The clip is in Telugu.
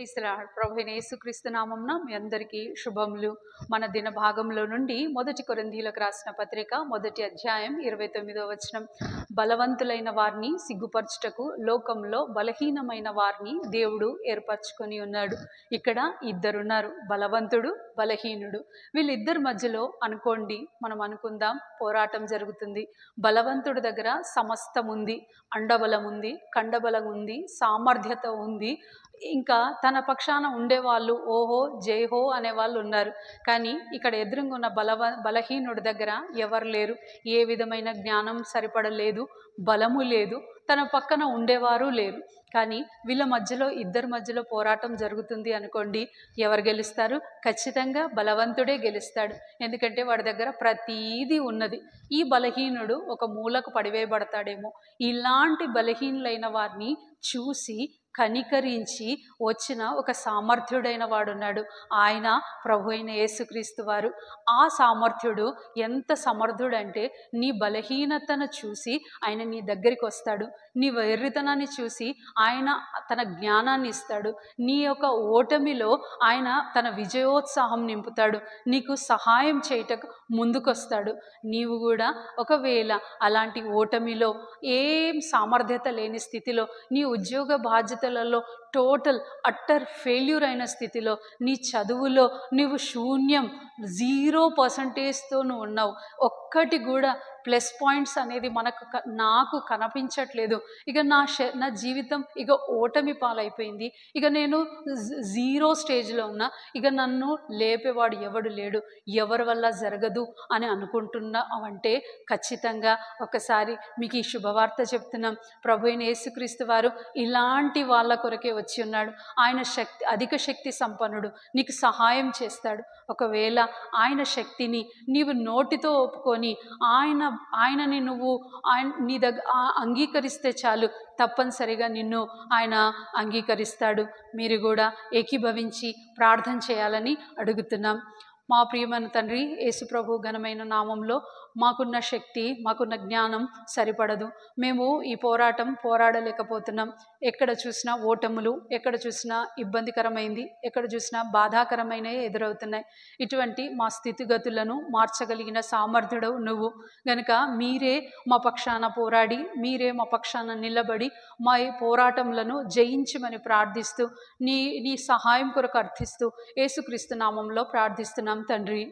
ప్రభువైన యేసుక్రీస్తు నామమున మీ అందరికీ శుభములు. మన దిన భాగంలో నుండి 1 కొరింథీయులకు రాసిన పత్రిక 1వ అధ్యాయం 29వ వచనం. బలవంతులైన వారిని సిగ్గుపరచుటకు లోకంలో బలహీనమైన వారిని దేవుడు ఏర్పరచుకొని ఉన్నాడు. ఇక్కడ ఇద్దరున్నారు, బలవంతుడు, బలహీనుడు. వీళ్ళిద్దరి మధ్యలో అనుకోండి, మనం అనుకుందాం, పోరాటం జరుగుతుంది. బలవంతుడి దగ్గర సమస్తం ఉంది, అండబలం ఉంది, కండబలం ఉంది, సామర్థ్యత ఉంది, ఇంకా తన పక్షాన ఉండేవాళ్ళు ఓహో జైహో అనేవాళ్ళు ఉన్నారు. కానీ ఇక్కడ ఎదురుగా ఉన్న బలహీనుడి దగ్గర ఎవరు లేరు. ఏ విధమైన జ్ఞానం సరిపడలేదు, బలము లేదు, తన పక్కన ఉండేవారు లేరు. కానీ వీళ్ళ మధ్యలో, ఇద్దరి మధ్యలో పోరాటం జరుగుతుంది అనుకోండి, ఎవరు గెలుస్తారు? ఖచ్చితంగా బలవంతుడే గెలుస్తాడు. ఎందుకంటే వాడి దగ్గర ప్రతీది ఉన్నది. ఈ బలహీనుడు ఒక మూలకు పడివేయబడతాడేమో. ఇలాంటి బలహీనులైన వారిని చూసి కనికరించి వచ్చిన ఒక సామర్థ్యుడైన వాడున్నాడు. ఆయన ప్రభు అయిన యేసుక్రీస్తు వారు. ఆ సామర్థ్యుడు ఎంత సమర్థుడంటే, నీ బలహీనతను చూసి ఆయన నీ దగ్గరికి వస్తాడు. నీ వెర్రితనాన్ని చూసి ఆయన తన జ్ఞానాన్ని ఇస్తాడు. నీ యొక్క ఓటమిలో ఆయన తన విజయోత్సాహం నింపుతాడు. నీకు సహాయం చేయటకు ముందుకొస్తాడు. నీవు కూడా ఒకవేళ అలాంటి ఓటమిలో, ఏం సామర్థ్యత లేని స్థితిలో, నీ ఉద్యోగ బాధ్యతలలో టోటల్ అట్టర్ ఫెయిల్యూర్ అయిన స్థితిలో, నీ చదువులో నువ్వు శూన్యం, 0%తో నువ్వు ఉన్నావు, ఒక్కటి కూడా ప్లస్ పాయింట్స్ అనేది నాకు కనిపించట్లేదు, ఇక నా జీవితం ఇక ఓటమి పాలైపోయింది, ఇక నేను 0 స్టేజ్లో ఉన్నా, ఇక నన్ను లేపేవాడు ఎవడు లేడు, ఎవరి వల్ల జరగదు అని అనుకుంటున్నావంటే ఖచ్చితంగా ఒకసారి మీకు ఈ శుభవార్త చెప్తున్నాం. ప్రభు అయిన యేసుక్రీస్తు వారు ఇలాంటి వాళ్ళ కొరకే వచ్చి ఉన్నాడు. ఆయన అధిక శక్తి సంపన్నుడు, నీకు సహాయం చేస్తాడు. ఒకవేళ ఆయన శక్తిని నీవు నోటితో ఒప్పుకొని ఆయనని నువ్వు నీ దగ్గర అంగీకరిస్తే చాలు, తప్పనిసరిగా నిన్ను ఆయన అంగీకరిస్తాడు. మీరు కూడా ఏకీభవించి ప్రార్థన చేయాలని అడుగుతున్నాం. మా ప్రియమైన తండ్రి, యేసుప్రభు ఘనమైన నామంలో మాకున్న శక్తి, మాకున్న జ్ఞానం సరిపడదు. మేము ఈ పోరాడలేకపోతున్నాం. ఎక్కడ చూసినా ఓటములు, ఎక్కడ చూసినా ఇబ్బందికరమైంది, ఎక్కడ చూసినా బాధాకరమైనవి ఎదురవుతున్నాయి. ఇటువంటి మా స్థితిగతులను మార్చగలిగిన సామర్థ్యుడు నువ్వు గనుక మీరే మా పక్షాన పోరాడి, మీరే మా పక్షాన నిలబడి మా ఈ పోరాటములను జయించమని ప్రార్థిస్తూ, నీ సహాయం కొరకు అర్థిస్తూ యేసుక్రీస్తు నామంలో ప్రార్థిస్తున్నాం తండ్రి.